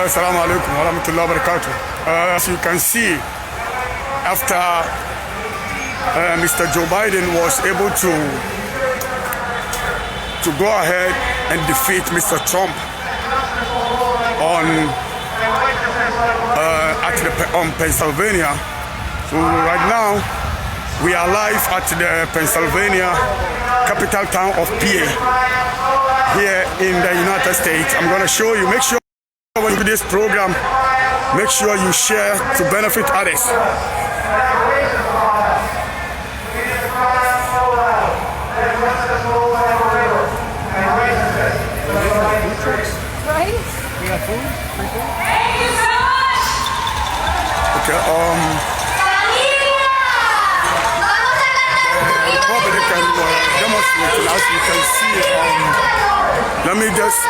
Assalamu alaikum wa rahmatullahi wa barakatuh. As you can see, after Mr. Joe Biden was able to go ahead and defeat Mr. Trump on Pennsylvania. So right now we are live at the Pennsylvania capital town of PA here in the United States. I'm going to show you. Make sure when you do this program, make sure you share to benefit others. Right? We got food? Okay, Republican demonstration, as you can see, let me just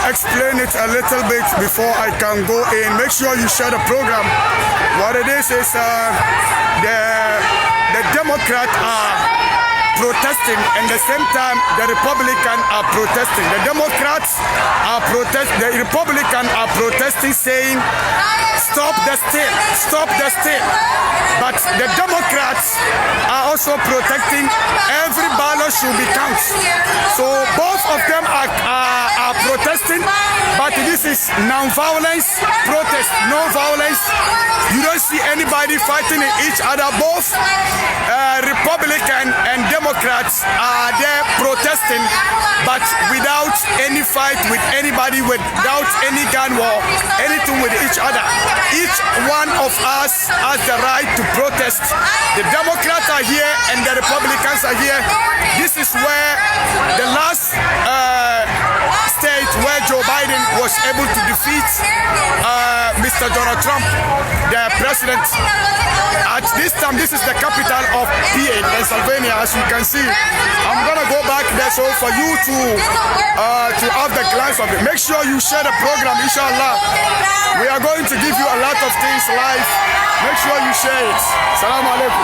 explain it a little bit before I can go in. Make sure you share the program. What it is the Democrats are protesting, and at the same time the Republicans are protesting. The Democrats are the Republicans are protesting, saying stop the steal, stop the steal. But the Democrats are also protecting every ballot should be counted. So both of them are protesting, but this is non-violence protest, no violence. You don't see anybody fighting each other. Both Republican and Democrats are there protesting, but without any fight with anybody, without any gun war, anything with each other. Each one of us has the right to protest. The Democrats are here and the Republicans are here. This is where the last state where Joe Biden was able to defeat Mr. Donald Trump, the president. At this time, this is the capital of PA, Pennsylvania, as you can see. I'm gonna go back there so for you to have the glance of it. Make sure you share the program, inshallah. We are going to give you a lot of things live. Make sure you share it. Assalamu alaikum.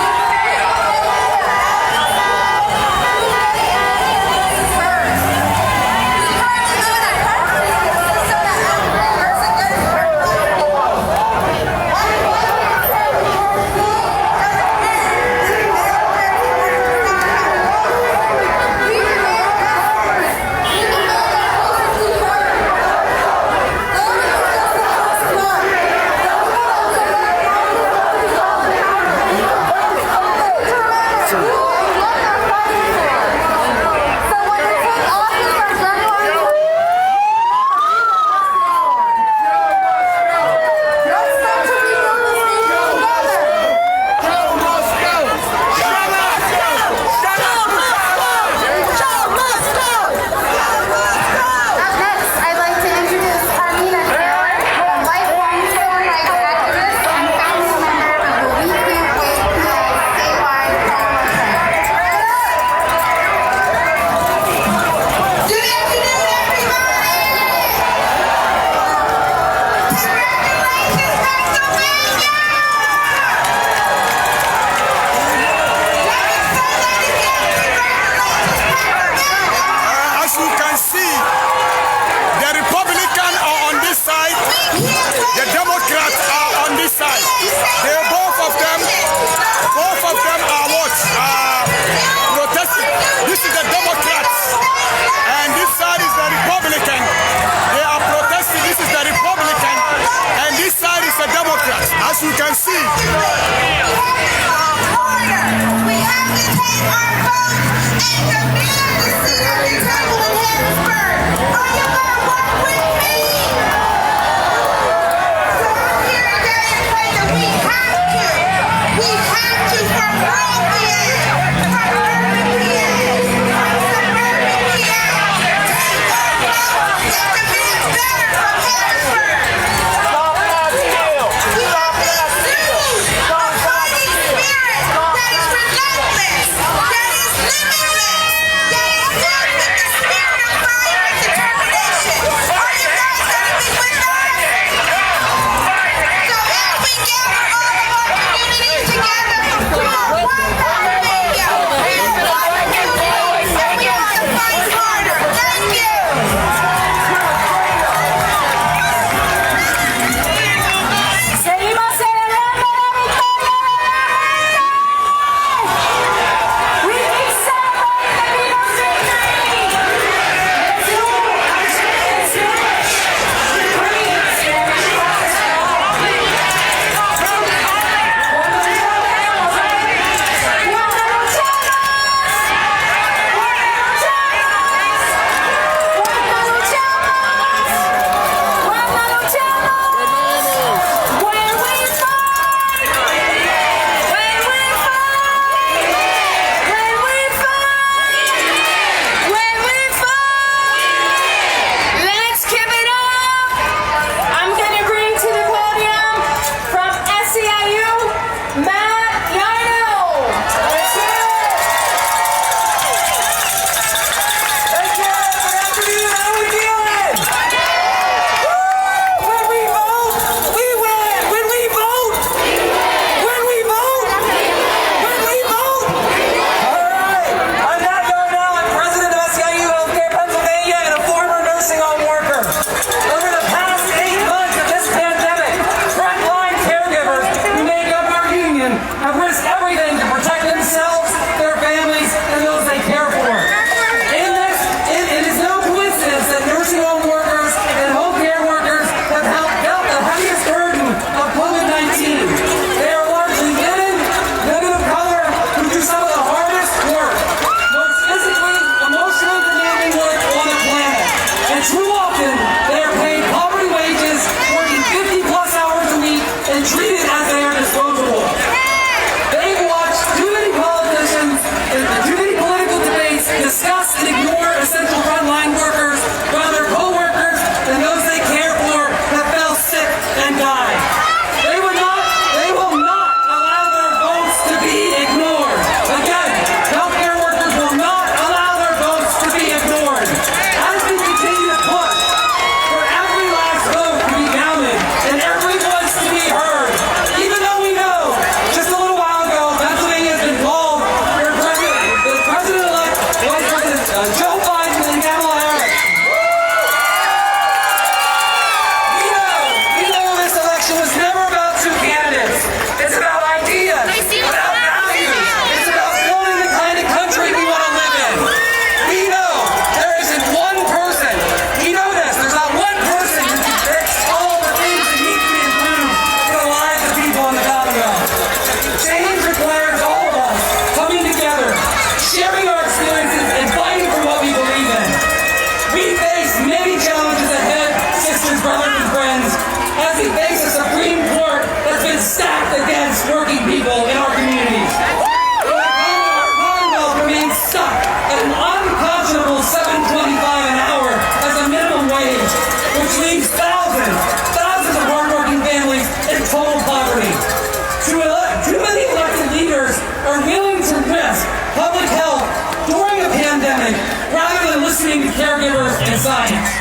science.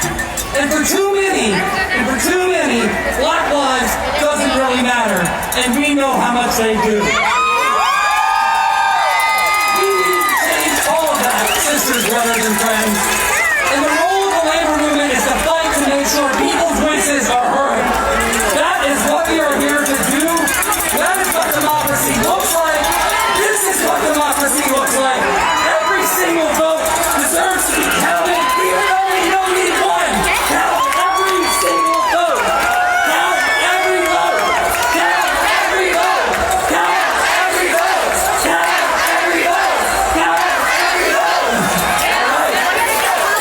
And for too many, black lives doesn't really matter. And we know how much they do. We need to change all of that, sisters, brothers, and friends. And the role of the labor movement is to fight to make sure people's voices are heard. That is what we are here to do. That is what democracy looks like. This is what democracy looks like. Every single vote deserves to be counted, even though we don't need one. Count every single vote. Count every vote. Count every vote. Count every vote. Count every vote. Count every vote.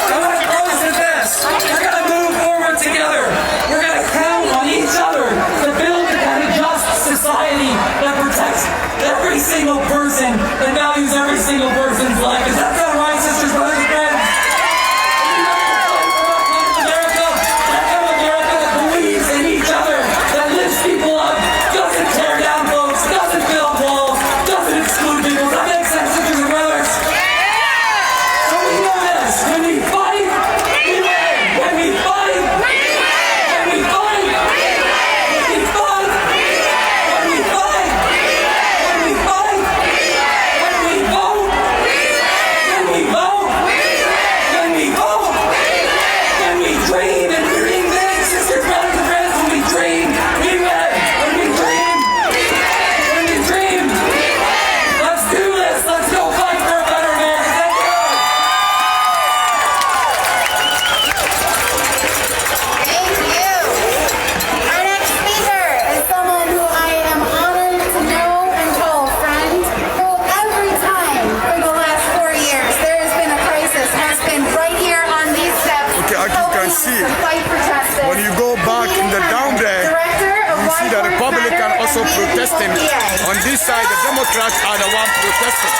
I want to close with this. We're going to move forward together. We're going to count on each other to build a kind of just society that protects every single person and values every single person's life. Is that sound right, sisters, brothers, and friends? America, that kind of America that believes in each other, that lifts people up, doesn't tear down folks, doesn't build walls, doesn't exclude people. Does that make sense, sisters and brothers? So we know this. When we fight, we win. When we fight, we win. When we fight, we win. When we fight, when we fight, when we fight, when we vote, when we vote, when we vote, when we dream and dream big, sisters, brothers, and friends, when we dream, we win. When we dream, when we dream, let's do this. Let's go fight for a better America. Thank you. Thank you. Our next speaker is someone who I am honored to know and call friend, who every time for the last 4 years there has been a crisis has been right here on these steps. Okay, as you helping can us see, to fight for justice. when you go back in the down there, Director of you see the White Horse Republican Matter also and protesting. PA. On this side, the Democrats are the one protesting.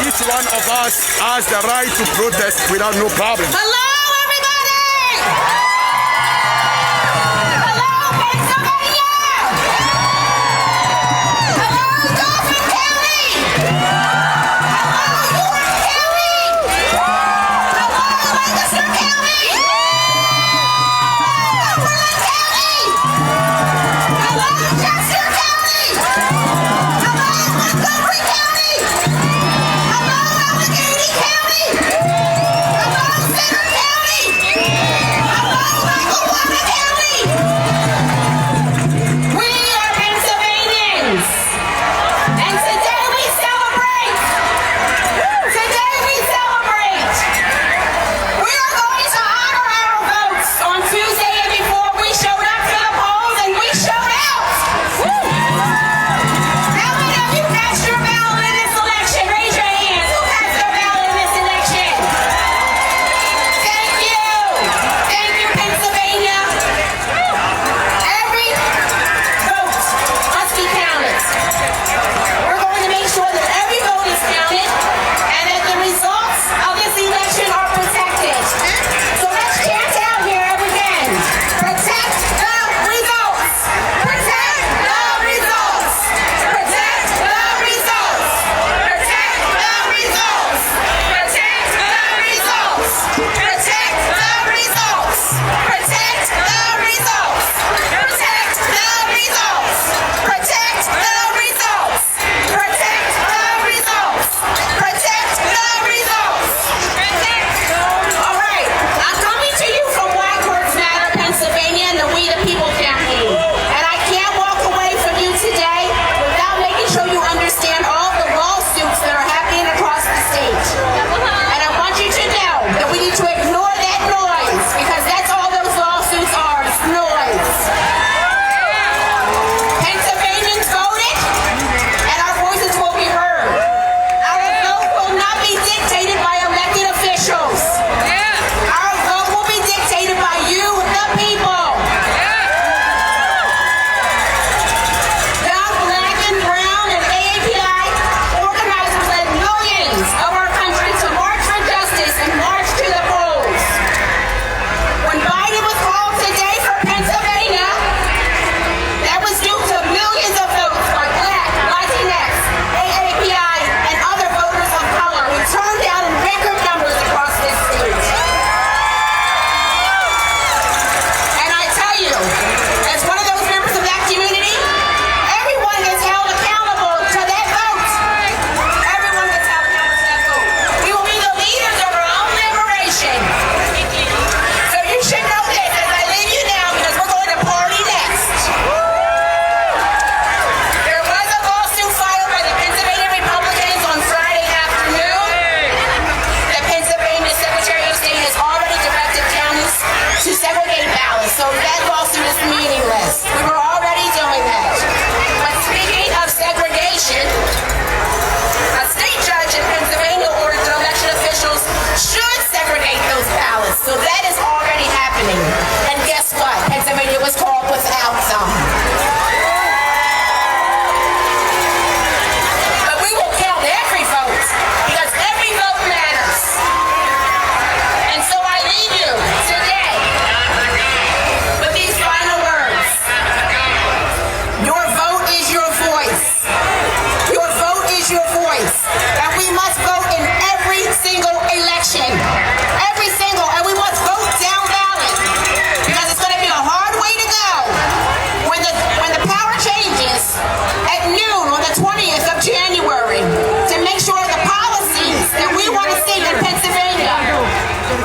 Each one of us has the right to protest without no problem. Hello, everybody! Hello, Pennsylvania! Hello, Dauphin County! Hello, Warren County! Hello, Lancaster County! Cumberland County! Hello, Chester County! Hello, Montgomery County! Hello, Allegheny County! Hello, Center County!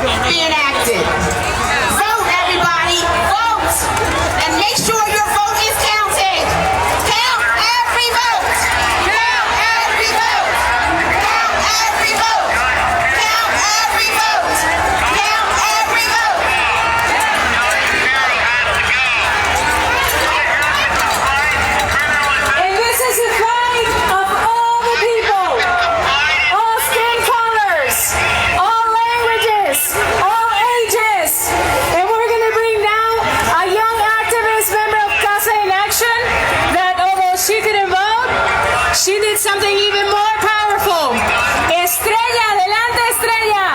be enacted. Vote, everybody, vote, and make sure your vote is counted. Count every vote. Count every vote. Count every vote. Count every vote. Count every vote. And this is a fight of all the people, all skin colors, all languages, all ages. And we're going to bring down a young activist member of Casa in Action that although she couldn't vote, she did something even more powerful. Estrella, adelante Estrella.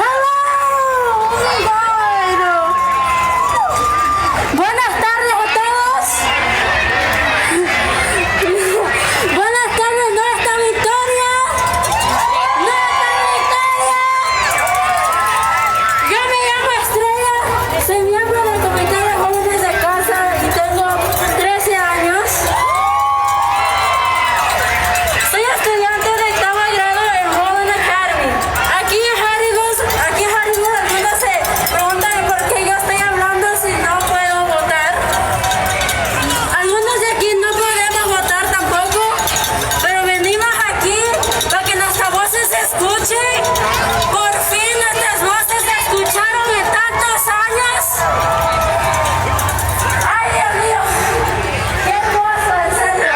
Hello. Oh my God. Buenas tardes a todos. Buenas tardes, ¿no está Victoria? ¿No está Victoria? Yo me llamo Estrella, soy miembro del Comité de Jóvenes de Casa y tengo 13 años. Soy estudiante de octavo grado en Holland Academy. Aquí en Harrisburg, algunos se preguntan por qué yo estoy hablando si no puedo votar. Algunos de aquí no podemos votar tampoco, pero venimos aquí para que nuestras voces se escuchen. Por fin nuestras voces se escucharon en tantos años. ¡Ay, Dios mío! ¡Qué hermoso, en serio!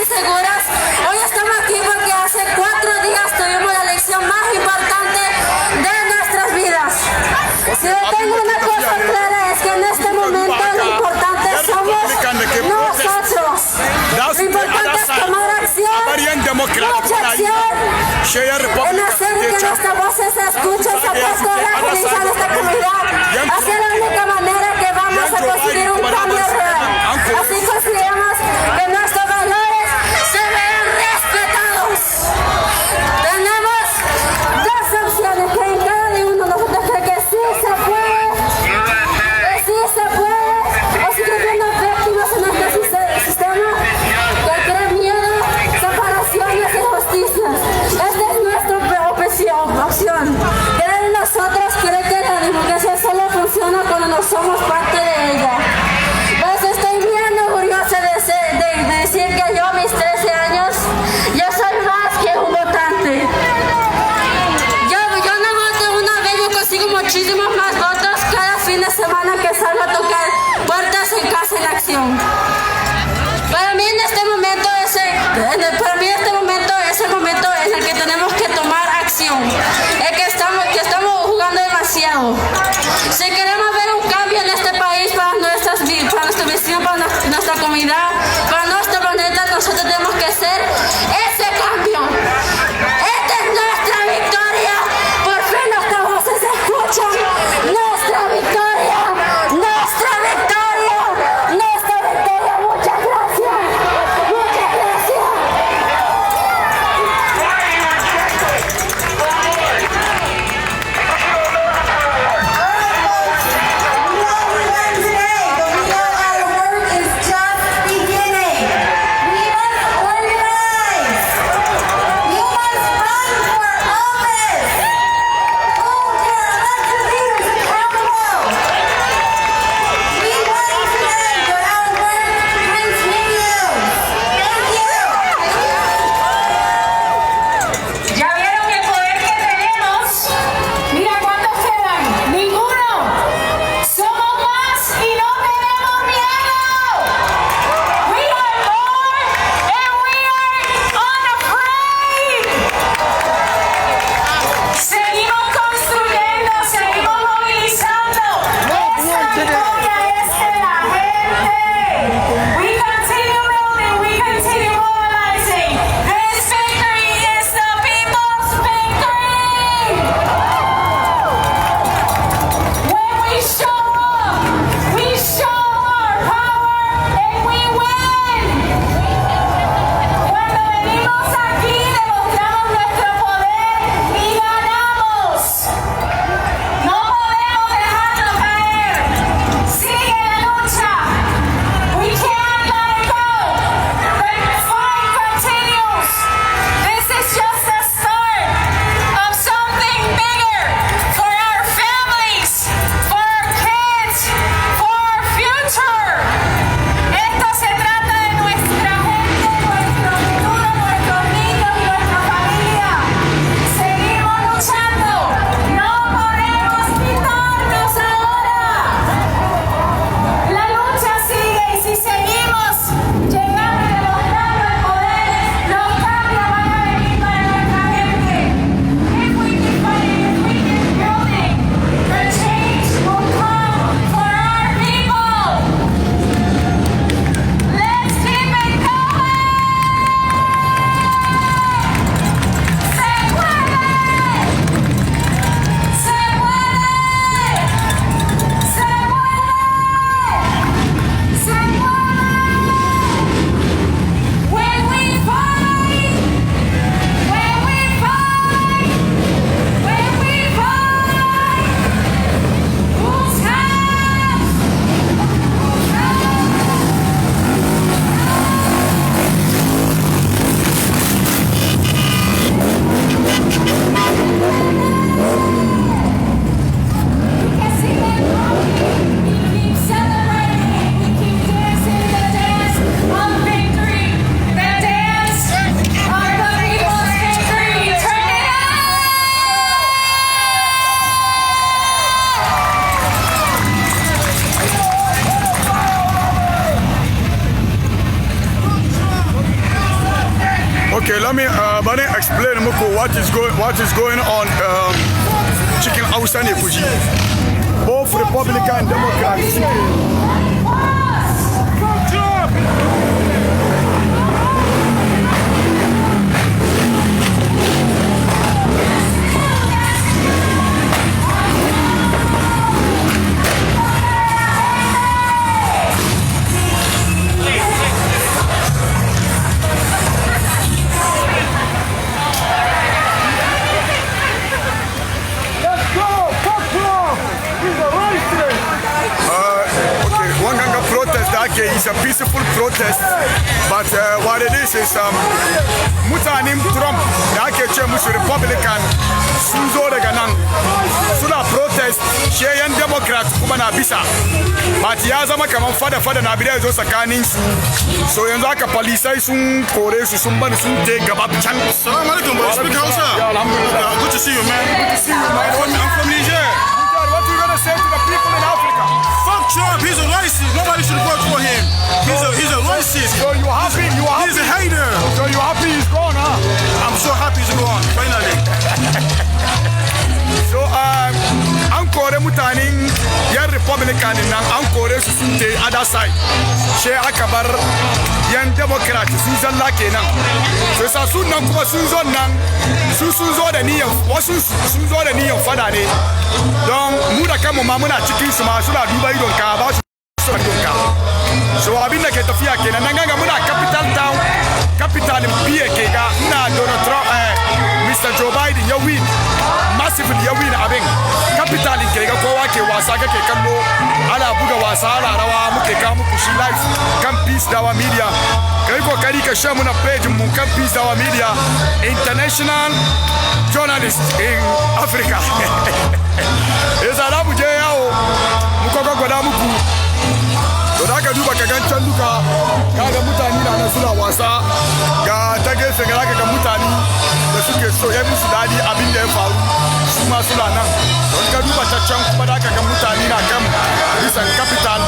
Seguras. Hoy estamos aquí porque hace 4 días tuvimos la elección más importante de nuestras vidas. Si yo tengo una cosa clara es que en este momento lo importante somos nosotros. Lo importante es tomar acción, mucha acción, en hacer que nuestra voz se escuche, se apuesta a agilizar esta comunidad. Así es la única manera que vamos a conseguir un cambio real. Así conseguiremos que nuestros valores se vean respetados. Tenemos 2 opciones que en cada de uno nosotros cree que sí se puede, o si viviendo víctimas en nuestro sistema que cree miedo, separaciones y injusticias. Esta es nuestra opción. Creer en nosotros, cree que la democracia solo funciona cuando no somos parte de ella. Pues estoy bien orgullosa de decir que yo a mis 13 años, yo soy más que un votante. Yo no voto una vez, yo consigo muchísimos más votos cada fin de semana que salgo a tocar puertas en Casa en Acción. Para mí este momento es el momento en el que tenemos que tomar acción, el que estamos jugando demasiado. Si queremos ver un cambio en este país para nuestros vecinos, para nuestra comunidad, para nuestro planeta, nosotros tenemos que hacer ese cambio. Esta es nuestra victoria. Por fin nuestras voces se escuchan. Nuestra victoria. Nuestra victoria. Nuestra victoria. Muchas gracias. Muchas gracias. Okay, let me explain muku what is going on cikin Hausa ne kuji. Both Republican and Democrats. It's a peaceful protest, but what it is mutanen Trump da ake ce musu Republican sun zo daga nan suna protest sheyan Democrat kuma na bisa, but ya zama kamar fada na bidai zo tsakanin su, so yanzu aka polisai sun kore su sun bani sun te gaba can. Assalamu alaikum, bro. Speak Hausa. Alhamdulillah. Good to see you, man. Good to see you, man. I'm from Niger. What are you gonna say to the people in Africa? Fuck Trump. He's a racist. Nobody should vote for him. He's a racist. So you happy? He's a hater. So you happy he's gone, huh? I'm so happy he's gone. Finally. So an kore mutanen yan Republican nan an kore su sun te other side. She aka bar yan Democrat sun zalla kenan. So sa sun nan kuma sun zo nan sun zo da niyyar wasu sun zo da niyyar fada ne. Don mu da kanmu ma muna cikin su ma suna duba idon ka ba su idon ka. So abin da ke tafiya kenan nan ganga muna capital town, capital biye ke ga ina Donald Trump Mr. Joe Biden ya win massively ya win abin capital ke ga kowa ke wasa kake kallo ana buga wasa ana rawa muke ka muku shi live kan Peace Dawa Media. Kai kokari ka share muna page mu kan Peace Dawa Media, international journalist in Africa. Eza da mu je yawo mu koka gwada muku. To da ka duba ka gan can duka kaga mutane na suna wasa ga ta gefe ga ga mutane da suke so ya musu dadi abin da ya faru su ma suna nan. Don ka duba ta can kuma da ka ga mutane na kan bisan capital